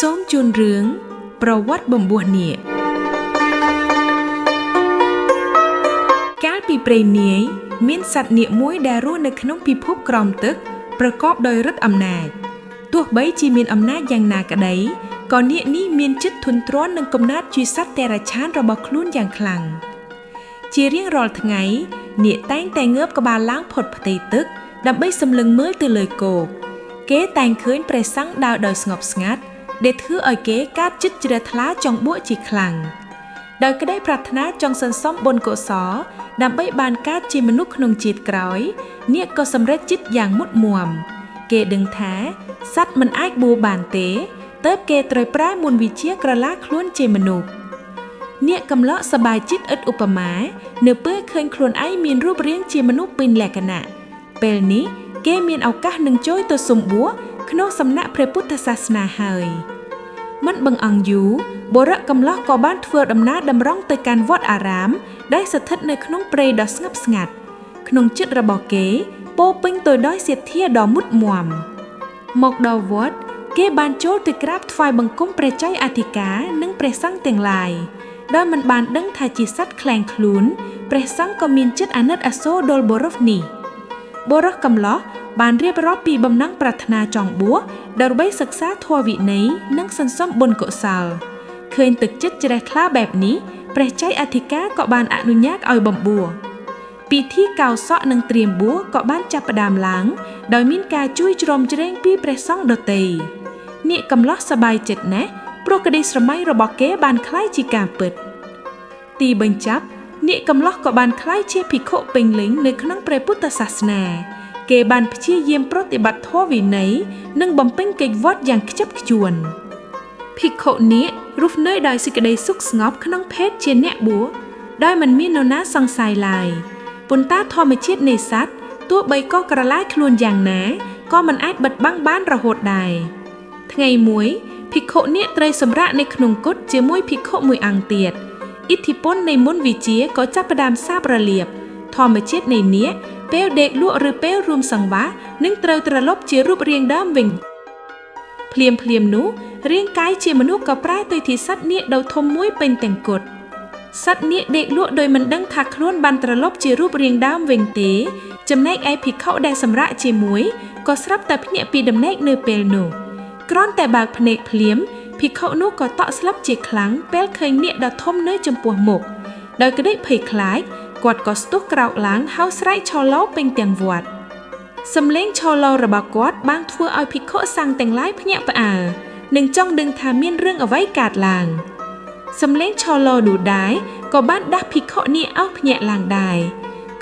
សូមជូនរឿងប្រវត្តិបំពោះនាគកាលពីព្រេងនាយមានសត្វនាគមួយដែលរស់នៅក្នុងពិភពក្រោមទឹកប្រកបដោយឫទ្ធិអំណាចទោះបីជាមានអំណាចយ៉ាងណាក្តីក៏នាគនេះមានចិត្តធន់ទ្រាំនឹងកំណើតជាសត្វតិរច្ឆានរបស់ខ្លួនយ៉ាងខ្លាំងជារៀងរាល់ថ្ងៃនាគតែងតែងើបក្បាលឡើងផុតផ្ទៃទឹកដើម្បីសម្លឹងមើលទៅលើគោកគេតែងឃើញព្រះសង្ឃដើរដោយស្ងប់ស្ងាត់ដែលធ្វើឲ្យគេកើតចិត្តជ្រះថ្លាចង់បួសជាខ្លាំងដោយក្តីប្រាថ្នាចង់សន្សំបុណ្យកុសលដើម្បីបានកើតជាមនុស្សក្នុងជាតិក្រោយនាគក៏សម្រេចចិត្តយ៉ាងមុតមាំគេដឹងថាសត្វមិនអាចបួសបានទេទើបគេត្រូវប្រែមន្តវិជ្ជាក្រឡាខ្លួនជាមនុស្សនាគកំឡោកសប្បាយចិត្តឥតឧបមានៅពេលឃើញខ្លួនឯងមានរូបរាងជាមនុស្សពេញលក្ខណៈពេលនេះគេមានឱកាសនឹងចូលទៅសុំបួសក្នុងសំណាក់ព្រះពុទ្ធសាសនាហើយមិនបង្អង់យូរបុរសកំឡោះក៏បានធ្វើដំណើរតម្រង់ទៅកាន់វត្តអារាមដែលស្ថិតនៅក្នុងព្រៃដ៏ស្ងប់ស្ងាត់ក្នុងចិត្តរបស់គេពោពេញទៅដោយសទ្ធាដ៏មុតមាំមកដល់វត្តគេបានចូលទៅក្រាបថ្វាយបង្គំព្រះចៅអធិការនិងព្រះសង្ឃទាំងឡាយដោយមិនបានដឹងថាជាសត្វក្លែងខ្លួនព្រះសង្ឃក៏មានចិត្តអាណិតអាសូរដល់បុរសនេះបុរសកំឡោះបានរៀបរាប់ពីបំណងប្រាថ្នាចង់បួសដើម្បីសិក្សាធម៌វិន័យនិងសន្សំបុណ្យកុសលឃើញទឹកចិត្តជ្រះថ្លាបែបនេះព្រះចៅអធិការក៏បានអនុញ្ញាតឲ្យបំបួសពិធីកោរសក់និងត្រៀមបួសក៏បានចាប់ផ្ដើមឡើងដោយមានការជួយជ្រោមជ្រែងពីព្រះសង្ឃដទៃនាគកំឡោះសប្បាយចិត្តណាស់ព្រោះក្តីស្រមៃរបស់គេបានคล้ายជាការពិតទីបញ្ចប់នាគកំឡោះក៏បានคล้ายជាភិក្ខុពេញលេញនៅក្នុងព្រះពុទ្ធសាសនាគេបានព្យាយាមប្រតិបត្តិធម៌វិន័យនិងបំពេញកិច្ចវត្តយ៉ាងខ្ជាប់ខ្ជួនភិក្ខុនាគរស់នៅដោយសេចក្តីសុខស្ងប់ក្នុងភេទជាអ្នកបួសដោយមិនមាននរណាសង្ស័យឡើយប៉ុន្តែធម្មជាតិនៃសត្វទោះបីក៏ក្រឡាយខ្លួនយ៉ាងណាក៏មិនអាចបិទបាំងបានរហូតដែរថ្ងៃមួយភិក្ខុនាគត្រូវសម្រាកនៅក្នុងគុតជាមួយភិក្ខុមួយអង្គទៀតឥទ្ធិពលនៃមន្តវិជ្ជាក៏ចាប់ផ្ដើមសាបរលាបធម្មជាតិនៃនាគពេលដេកលក់ឬពេលរួមសង្វាសនឹងត្រូវត្រឡប់ជារូបរាងដើមវិញភ្លាមនោះរាងកាយជាមនុស្សក៏ប្រែទៅជាសត្វនាគដ៏ធំមួយពេញទាំងគុតសត្វនាគដេកលក់ដោយមិនដឹងថាខ្លួនបានត្រឡប់ជារូបរាងដើមវិញទេចំណែកឯភិក្ខុដែលសម្រាកជាមួយក៏ស្រាប់តែភ្ញាក់ពីដំណេកនៅពេលនោះគ្រាន់តែបើកភ្នែកភ្លាមភិក្ខុនោះក៏តក់ស្លាប់ជាខ្លាំងពេលឃើញនាគដ៏ធំនៅចំពោះមុខដោយក្តីភ័យខ្លាចគាត់ក៏ស្ទុះក្រោកឡើងហើយស្រែកឈរឡោពេញទាំងវត្តសំឡេងឈរឡោរបស់គាត់បានធ្វើឲ្យភិក្ខុសង្ឃទាំងឡាយភ្ញាក់ផ្អើលនិងចង់ដឹងថាមានរឿងអ្វីកើតឡើងសំឡេងឈរឡោនោះដែរក៏បានដាស់ភិក្ខុនេះឲ្យភ្ញាក់ឡើងដែរ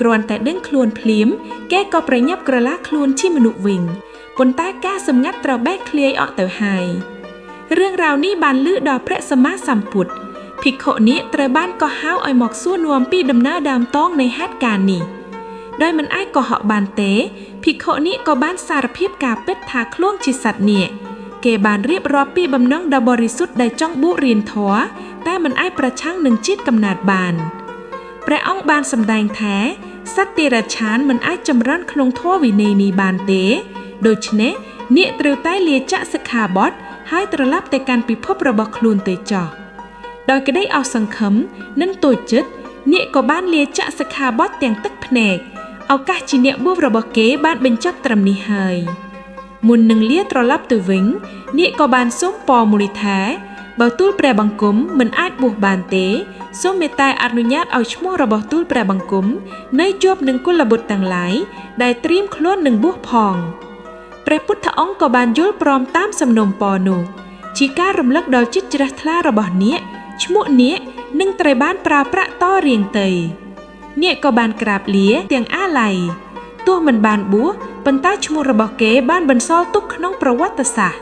គ្រាន់តែដឹងខ្លួនភ្លាមគេក៏ប្រញាប់ក្រឡាខ្លួនជាមនុស្សវិញប៉ុន្តែការសម្ងាត់ត្រូវបែកធ្លាយអស់ទៅហើយរឿងរ៉ាវនេះបានឮដល់ព្រះសម្មាសម្ពុទ្ធភិក្ខុនាគត្រូវបានកោះហៅឲ្យមកសួរនាំពីដំណើរដើមតងនៃហេតុការណ៍នេះដោយមិនអាចកុហកបានទេភិក្ខុនាគក៏បានសារភាពការពិតថាខ្លួនជាសត្វនាគគេបានរៀបរាប់ពីបំណងដ៏បរិសុទ្ធដែលចង់បួសរៀនធម៌តែមិនអាចប្រឆាំងនឹងជាតិកំណើតបានព្រះអង្គបានសម្ដែងថាសត្វតិរច្ឆានមិនអាចចម្រើនក្នុងធម៌វិន័យនេះបានទេដូច្នេះនាគត្រូវតែលាចាកសិក្ខាបទហើយត្រឡប់ទៅកាន់ពិភពរបស់ខ្លួនទៅចោះដោយក្តីអស់សង្ឃឹមនិងតូចចិត្តនាគក៏បានលាចាកសិក្ខាបទទាំងទឹកភ្នែកឱកាសជាអ្នកបួសរបស់គេបានបញ្ចប់ត្រឹមនេះហើយមុននឹងលាត្រឡប់ទៅវិញនាគក៏បានសូមពរមូលថាបើទូលព្រះបង្គំមិនអាចបួសបានទេសូមមេត្តាអនុញ្ញាតឲ្យឈ្មោះរបស់ទូលព្រះបង្គំនៅជាប់នឹងគុលបុត្រទាំងឡាយដែលត្រៀមខ្លួននឹងបួសផងព្រះពុទ្ធអង្គក៏បានយល់ព្រមតាមសំណូមពរនោះជាការរំលឹកដល់ចិត្តជ្រះថ្លារបស់នាគឈ្មោះនាគនឹងត្រូវបានប្រើប្រាក់តរៀងទៅនាគក៏បានក្រាបលាទាំងអាល័យទោះមិនបានបួសប៉ុន្តែឈ្មោះរបស់គេបានបន្សល់ទុកក្នុងប្រវត្តិសាស្ត្រ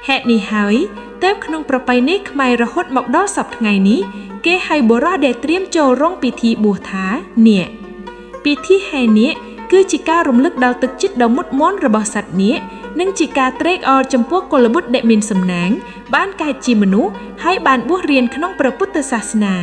ហេតុនេះហើយទើបក្នុងប្រពៃណីខ្មែររហូតមកដល់សព្វថ្ងៃនេះគេហៅបុរសដែលត្រៀមចូលរោងពិធីបួសថានាគពិធីហែនាគគឺជាការរំលឹកដល់ទឹកចិត្តដ៏មុតមាំរបស់សត្វនាគនិងជាការត្រេកអរចំពោះកុលបុត្រដែលមានសំណាងបានកើតជាមនុស្សហើយបានបួសរៀនក្នុងព្រះពុទ្ធសាសនា